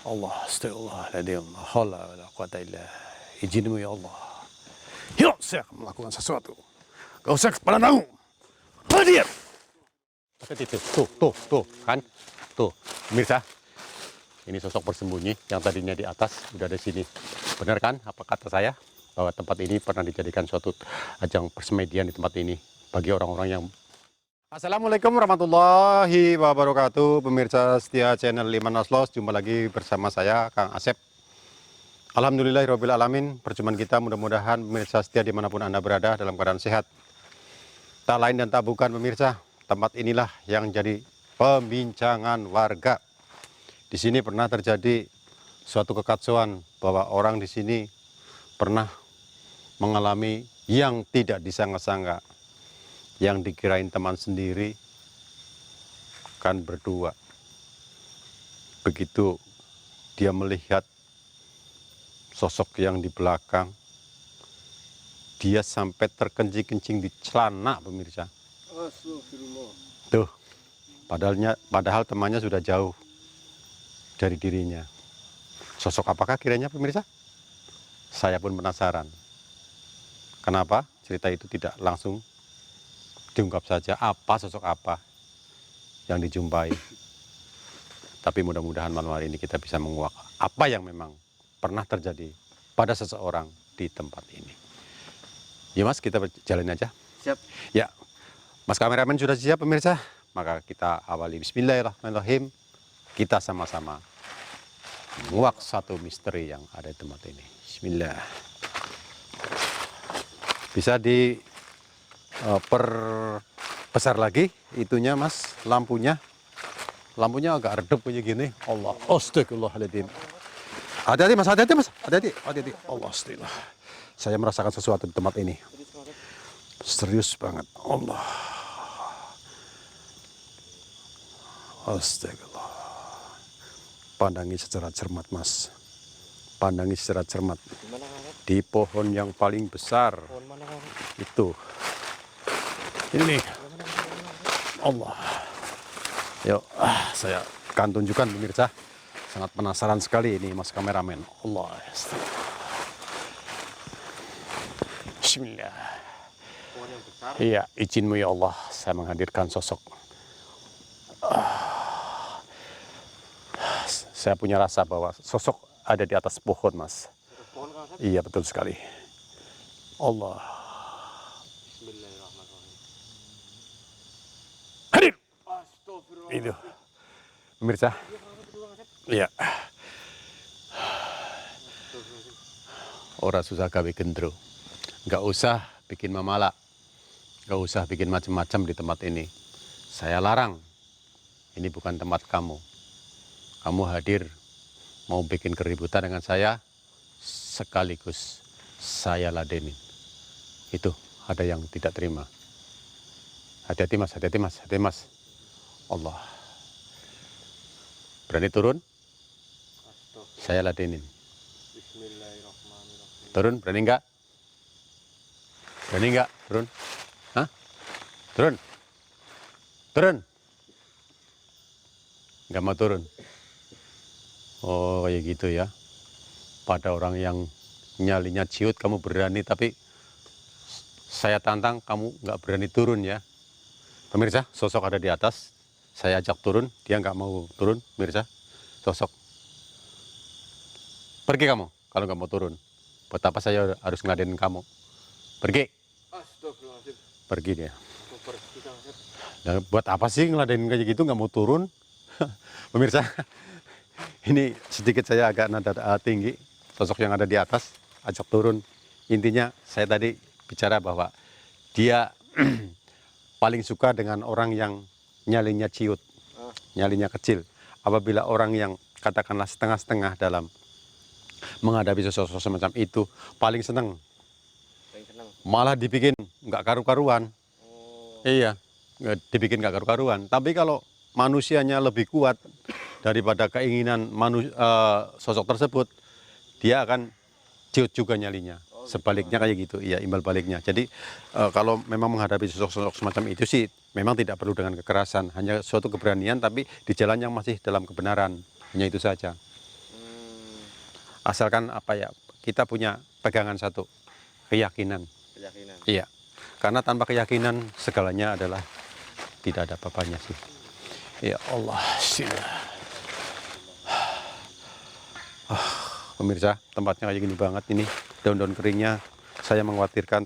Allah, astagfirullahaladzim. La haula wala quwata illa. Izinmu ya Allah. Yuk, saya akan melakukan sesuatu. Gak usah kepala tahu. Hadir. Tuh, kan? Tuh, pemirsa. Ini sosok bersembunyi yang tadinya di atas, udah ada sini. Benar kan apa kata saya? Bahwa tempat ini pernah dijadikan suatu ajang persemedian di tempat ini. Bagi orang-orang yang... Assalamualaikum warahmatullahi wabarakatuh. Pemirsa setia channel Liman Naslos. Jumpa lagi bersama saya, Kang Asep. Alhamdulillahirabbil alamin. Perjumpaan kita mudah-mudahan pemirsa setia dimanapun Anda berada dalam keadaan sehat. Tak lain dan tak bukan pemirsa, tempat inilah yang jadi pembincangan warga. Di sini pernah terjadi suatu kekacauan bahwa orang di sini pernah mengalami yang tidak disangka-sangka. Yang dikirain teman sendiri kan berdua. Begitu dia melihat sosok yang di belakang, dia sampai terkencing-kencing di celana, pemirsa. Tuh, padahal temannya sudah jauh dari dirinya. Sosok apakah kiranya, pemirsa? Saya pun penasaran. Kenapa cerita itu tidak langsung diungkap saja, apa sosok apa yang dijumpai. Tapi mudah-mudahan malam hari ini kita bisa menguak apa yang memang pernah terjadi pada seseorang di tempat ini. Ya Mas, kita berjalan aja. Siap. Ya, Mas kameramen sudah siap pemirsa? Maka kita awali. Bismillahirrahmanirrahim. Kita sama-sama menguak satu misteri yang ada di tempat ini. Bismillah. Bisa perbesar lagi itunya Mas, lampunya agak redup kayak gini. Allah, astagfirullahaladzim. Hati-hati Mas, hati-hati. Allah, astagfirullah. Saya merasakan sesuatu di tempat ini. Serius banget. Allah, astagfirullah. Pandangi secara cermat Mas, pandangi secara cermat. Di pohon yang paling besar itu. Ini Allah. Yuk, saya akan tunjukkan pemirsa. Sangat penasaran sekali ini Mas kameramen. Allah. Bismillah. Iya, izinmu ya Allah, saya menghadirkan sosok. Saya punya rasa bahwa sosok ada di atas pohon, Mas. Iya, betul sekali. Allah. Hadir. Itu. Pemirsa. Iya. Ora susah gawe gendro. Nggak usah bikin mamala. Nggak usah bikin macam-macam di tempat ini. Saya larang. Ini bukan tempat kamu. Kamu hadir mau bikin keributan dengan saya, sekaligus saya ladenin. Itu ada yang tidak terima. Hati-hati Mas, hati-hati Mas, hati-hati Mas. Allah. Berani turun? Saya ladenin. Turun, berani enggak? Berani enggak? Turun? Hah? Turun? Turun? Enggak mau turun? Oh, kayak gitu ya. Pada orang yang nyalinya ciut kamu berani, tapi saya tantang kamu nggak berani turun ya. Pemirsa, sosok ada di atas. Saya ajak turun, dia nggak mau turun, pemirsa. Sosok. Pergi kamu kalau nggak mau turun. Buat apa saya harus ngeladenin kamu? Pergi. Pergi dia. Nah, buat apa sih ngeladenin kayak gitu nggak mau turun? Pemirsa, ini sedikit saya agak nada tinggi. Sosok yang ada di atas, ajak turun. Intinya saya tadi bicara bahwa dia paling suka dengan orang yang nyalinya ciut, nyalinya kecil. Apabila orang yang katakanlah setengah-setengah dalam menghadapi sosok semacam itu, paling seneng. Malah dibikin nggak karu-karuan. Iya, dibikin nggak karu-karuan. Tapi kalau manusianya lebih kuat daripada keinginan sosok tersebut, dia akan ciut juga nyalinya. Sebaliknya kayak gitu, iya, imbal baliknya. Jadi kalau memang menghadapi sosok-sosok semacam itu sih, memang tidak perlu dengan kekerasan, hanya suatu keberanian, tapi di jalan yang masih dalam kebenaran, hanya itu saja. Asalkan apa ya, kita punya pegangan satu, keyakinan. Iya, karena tanpa keyakinan segalanya adalah tidak ada apa-apanya sih. Ya Allah, pemirsa, tempatnya kayak gini banget ini, daun-daun keringnya. Saya mengkhawatirkan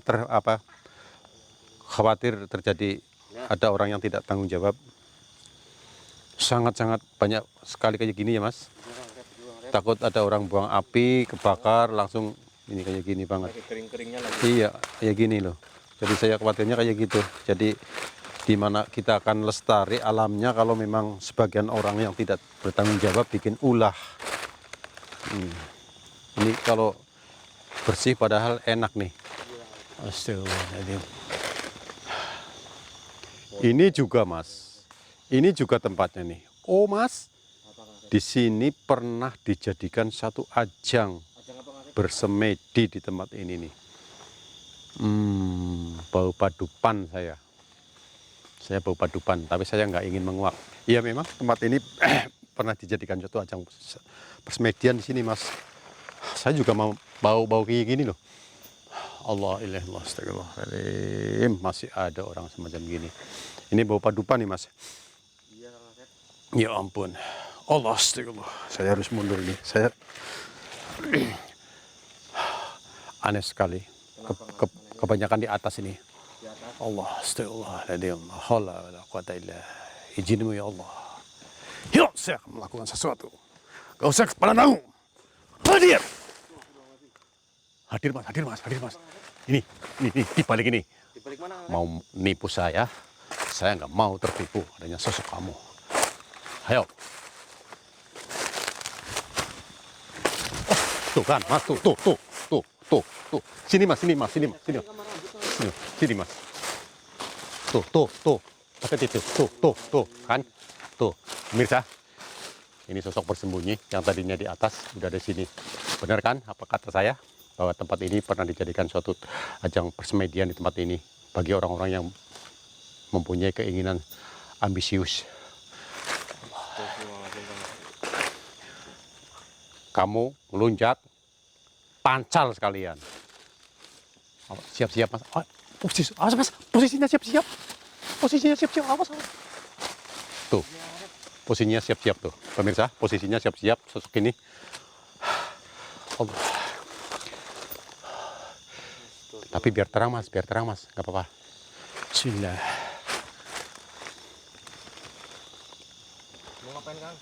khawatir terjadi ada orang yang tidak tanggung jawab. Sangat-sangat banyak sekali kayak gini ya Mas. Takut ada orang buang api, kebakar, langsung ini kayak gini banget. Kering-keringnya lagi. Iya, kayak gini loh. Jadi saya khawatirnya kayak gitu. Jadi di mana kita akan lestari alamnya kalau memang sebagian orang yang tidak bertanggung jawab bikin ulah. Ini kalau bersih padahal enak nih. Astagfirullahaladzim. Ini juga Mas. Ini juga tempatnya nih. Oh Mas, di sini pernah dijadikan satu ajang bersemedi di tempat ini nih. Bau padupan saya. Saya bau padupan, tapi saya nggak ingin menguap. Iya memang tempat ini pernah dijadikan suatu ajang persemedian di sini Mas. Saya juga mau bau kayak gini loh. Allah ilaha astagfirullahaladzim. Masih ada orang semacam gini. Ini bau padupan nih Mas. Ya ampun. Allah astagfirullah. Saya harus mundur nih. Saya aneh sekali. Kebanyakan di atas ini. Allah astagfirullahaladzim. La quwata illa izinmu ya Allah. Yuk, saya akan melakukan sesuatu. Gak usah kepala tahu. Hadir. Hadir Mas. Ini dibalik ini. Dibalik mana? Mau nipu saya nggak mau tertipu adanya sosok kamu. Ayo. Tuh kan, Mas, tuh. Sini Mas. Sini, Mas. Tuh. Pakai itu. Tuh, kan? Tuh, pemirsa. Ini sosok bersembunyi yang tadinya di atas udah ada sini. Benar kan apa kata saya? Bahwa tempat ini pernah dijadikan suatu ajang persemedian di tempat ini bagi orang-orang yang mempunyai keinginan ambisius. Kamu melunjak, pancal sekalian. Siap-siap Mas. Mas, posisinya siap-siap. Awas. Tuh, posisinya siap-siap tuh, pemirsa. Posisinya siap-siap sosok ini. Allah. Tapi biar terang mas, nggak apa-apa. Bismillah. Mau ngapain Kang?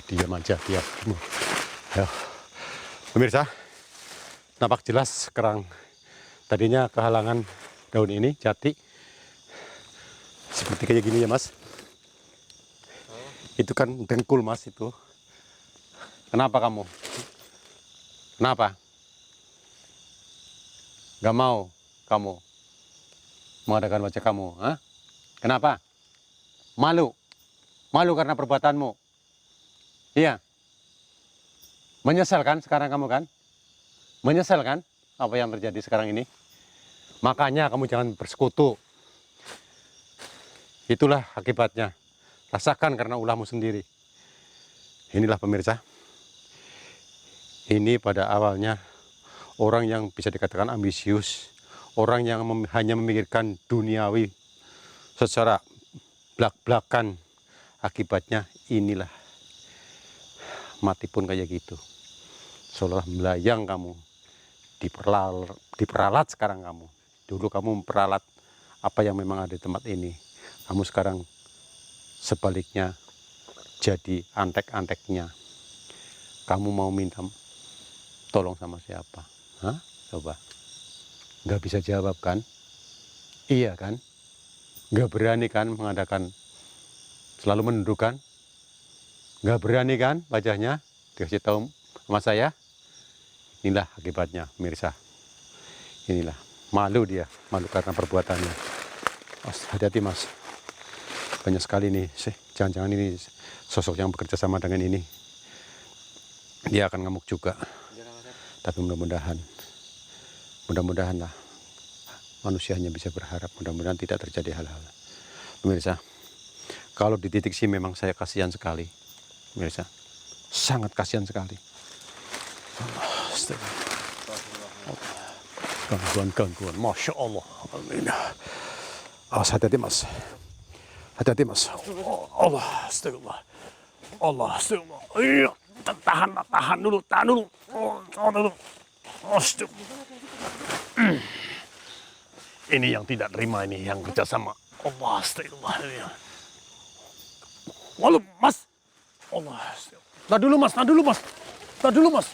Diam aja. Ayo. Pemirsa, nampak jelas kerang. Tadinya kehalangan daun ini, jati. Seperti kayak gini ya mas. Itu kan dengkul mas itu. Kenapa kamu? Kenapa? Gak mau kamu mengadakan wajah kamu? Hah? Kenapa? Malu karena perbuatanmu. Iya. Menyesal kan sekarang kamu kan? Menyesal kan apa yang terjadi sekarang ini? Makanya kamu jangan bersekutu. Itulah akibatnya. Rasakan karena ulahmu sendiri. Inilah pemirsa. Ini pada awalnya orang yang bisa dikatakan ambisius. Orang yang hanya memikirkan duniawi secara belak-belakan. Akibatnya inilah. Mati pun kayak gitu. Seolah melayang kamu. Diperalat sekarang kamu. Dulu kamu memperalat apa yang memang ada di tempat ini. Kamu sekarang sebaliknya jadi antek-anteknya. Kamu mau minta tolong sama siapa? Hah? Coba. Nggak bisa jawab kan? Iya kan? Nggak berani kan mengadakan selalu menunduk kan? Nggak berani kan wajahnya? Dikasih tahu sama saya? Inilah akibatnya, mirsa. Inilah. Malu dia. Malu karena perbuatannya. Hati-hati mas. Banyak sekali nih, jangan-jangan ini sosok yang bekerja sama dengan ini. Dia akan ngamuk juga. Tapi mudah-mudahan lah manusia hanya bisa berharap mudah-mudahan tidak terjadi hal-hal. Pemirsa, kalau di titik sini memang saya kasihan sekali. Pemirsa, sangat kasihan sekali. Gangguan, Masya Allah. Amin. Awas, hati-hati mas. Hati-hati mas. Allah, astagfirullah. Allah, astagfirullah. Iya, tahan dulu. Tahan dulu. Astagfirullah. Ini yang tidak terima, ini yang kerjasama. Allah, astagfirullah. Walau mas. Allah, astagfirullah. Tahan dulu mas.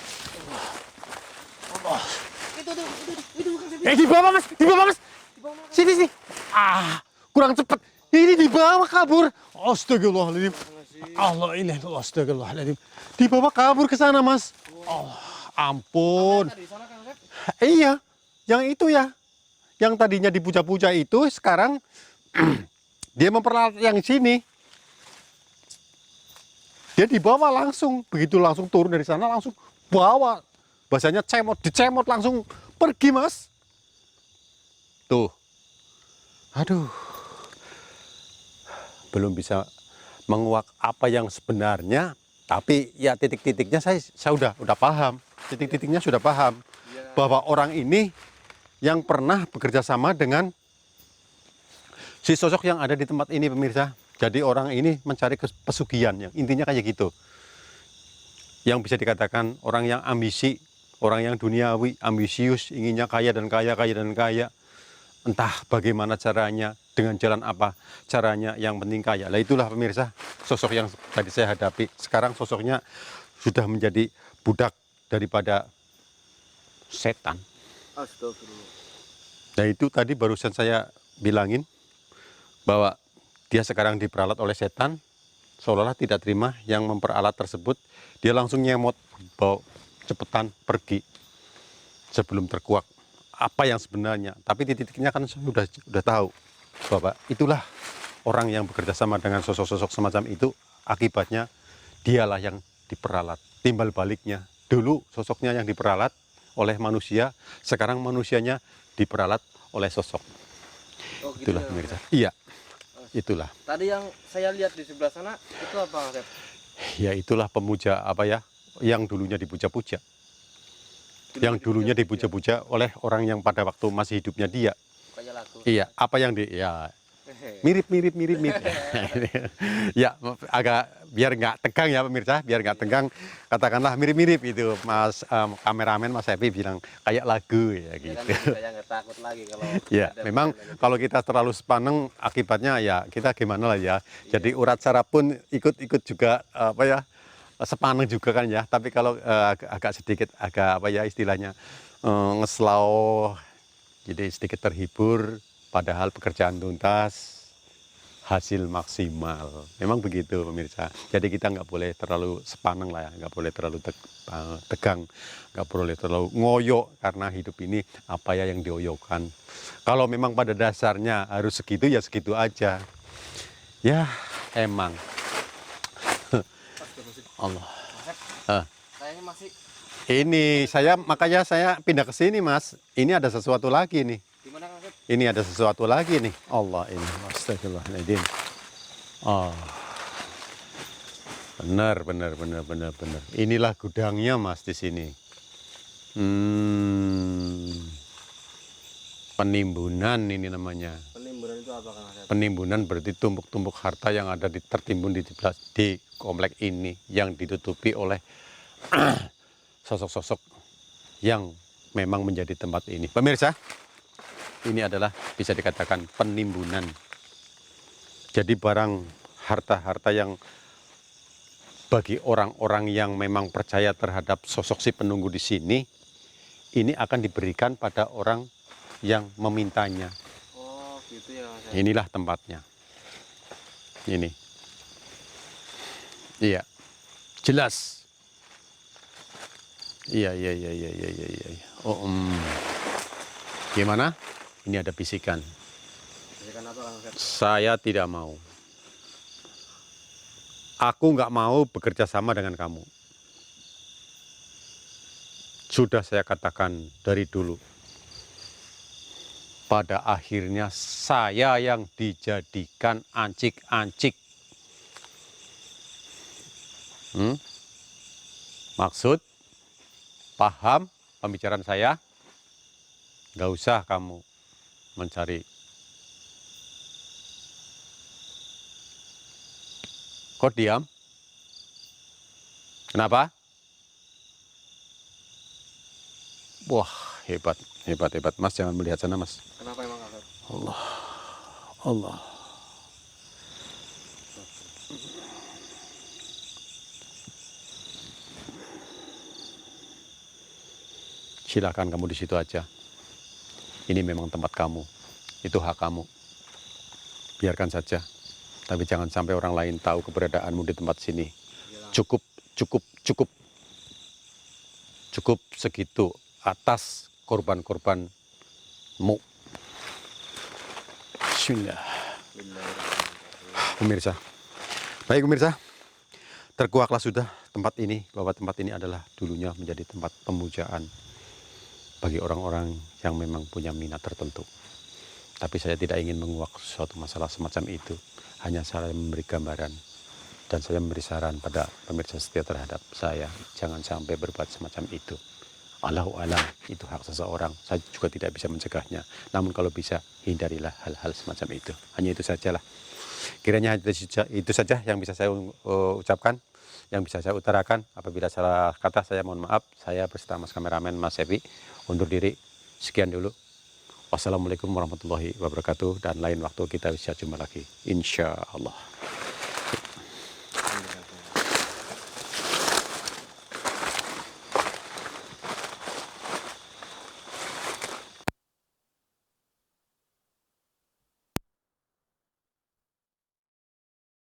Allah. Di bawah mas. Sini. Kurang cepat. Ini di bawah kabur. Astagfirullahaladzim. Allah ini astagfirullahaladzim. Di bawah kabur ke sana mas. Oh, ampun. Iya, yang itu ya. Yang tadinya dipuja-puja itu sekarang dia memperalat yang sini. Dia dibawa langsung, begitu langsung turun dari sana langsung bawa. Bahasanya dicemot langsung pergi mas. Tuh, aduh, belum bisa menguak apa yang sebenarnya, tapi ya titik-titiknya saya udah paham, titik-titiknya sudah paham bahwa orang ini yang pernah bekerja sama dengan si sosok yang ada di tempat ini pemirsa. Jadi orang ini mencari pesugihan, yang intinya kayak gitu. Yang bisa dikatakan orang yang ambisi, orang yang duniawi, ambisius, inginnya kaya dan kaya. Entah bagaimana caranya, dengan jalan apa caranya, yang penting kaya. Lah itulah pemirsa, sosok yang tadi saya hadapi. Sekarang sosoknya sudah menjadi budak daripada setan. Astagfirullah. Nah itu tadi barusan saya bilangin bahwa dia sekarang diperalat oleh setan, seolah-olah tidak terima yang memperalat tersebut. Dia langsung nyemot, bawa cepetan pergi sebelum terkuak apa yang sebenarnya. Tapi di titiknya kan sudah tahu bahwa itulah orang yang bekerja sama dengan sosok-sosok semacam itu, akibatnya dialah yang diperalat. Timbal baliknya, dulu sosoknya yang diperalat oleh manusia, sekarang manusianya diperalat oleh sosok. Oh, gitu Itulah ya, pemirsa. Iya, itulah. Tadi yang saya lihat di sebelah sana itu apa, Kak? Ya itulah pemuja apa ya, yang dulunya dipuja-puja. Yang dulunya dipuja-puja oleh orang yang pada waktu masih hidupnya dia. Kayak lagu. Iya, apa yang ya mirip. Ya, agak biar nggak tegang ya pemirsa, biar nggak tegang, katakanlah mirip itu Mas kameramen Mas Epi bilang kayak lagu ya gitu. Ya kan, saya nggak takut lagi kalau Ya, memang kalau kita terlalu sepaneng akibatnya ya kita gimana lah ya. Jadi urat saraf pun ikut juga apa ya, sepaneng juga kan ya. Tapi kalau agak sedikit agak apa ya istilahnya ngeslau, jadi sedikit terhibur, padahal pekerjaan tuntas, hasil maksimal. Memang begitu pemirsa. Jadi kita nggak boleh terlalu sepaneng lah ya, nggak boleh terlalu tegang, nggak boleh terlalu ngoyo, karena hidup ini apa ya yang dioyokan. Kalau memang pada dasarnya harus segitu ya segitu aja. Ya emang. Allah. kayaknya masih Ini makanya saya pindah ke sini mas. Ini ada sesuatu lagi nih. gimana, Kak? Ini ada sesuatu lagi nih. Allah ini. Astagfirullahaladzim. Oh. Benar. Inilah gudangnya mas di sini. Penimbunan ini namanya. Penimbunan itu apa, Kak? Penimbunan berarti tumpuk-tumpuk harta yang ada tertimbun di komplek ini, yang ditutupi oleh sosok-sosok yang memang menjadi tempat ini. Pemirsa, ini adalah bisa dikatakan penimbunan. Jadi barang harta-harta yang bagi orang-orang yang memang percaya terhadap sosok si penunggu di sini, ini akan diberikan pada orang yang memintanya. Oh, gitu ya, Kak. Inilah tempatnya. Ini. Iya. Jelas. Iya. Oh, gimana? Ini ada bisikan. Bisikan apa, Kak? Saya tidak mau. Aku nggak mau bekerja sama dengan kamu. Sudah saya katakan dari dulu. pada akhirnya saya yang dijadikan ancik-ancik. Maksud, paham pembicaraan saya? Gak usah kamu mencari. Kok diam? Kenapa? Wah, hebat, hebat, hebat. Mas, jangan melihat sana, Mas. Kenapa emang Kak Sep? Allah, Allah. Silakan kamu di situ aja. Ini memang tempat kamu. Itu hak kamu. Biarkan saja. Tapi jangan sampai orang lain tahu keberadaanmu di tempat sini. Cukup, cukup, cukup. Cukup segitu atas korban-korbanmu. Bismillah. Pemirsa. Baik pemirsa. Terkuaklah sudah tempat ini. Bahwa tempat ini adalah dulunya menjadi tempat pemujaan bagi orang-orang yang memang punya minat tertentu. Tapi saya tidak ingin menguak suatu masalah semacam itu. Hanya saya memberi gambaran dan saya memberi saran pada pemirsa setia terhadap saya. Jangan sampai berbuat semacam itu. Allahu a'lam, itu hak seseorang. Saya juga tidak bisa mencegahnya. Namun kalau bisa, hindarilah hal-hal semacam itu. Hanya itu sajalah. Kiranya itu saja yang bisa saya ucapkan, yang bisa saya utarakan. Apabila salah kata, saya mohon maaf. Saya beserta Mas kameramen Mas Evi undur diri. Sekian dulu. Wassalamualaikum warahmatullahi wabarakatuh. Dan lain waktu kita bisa jumpa lagi. Insya Allah.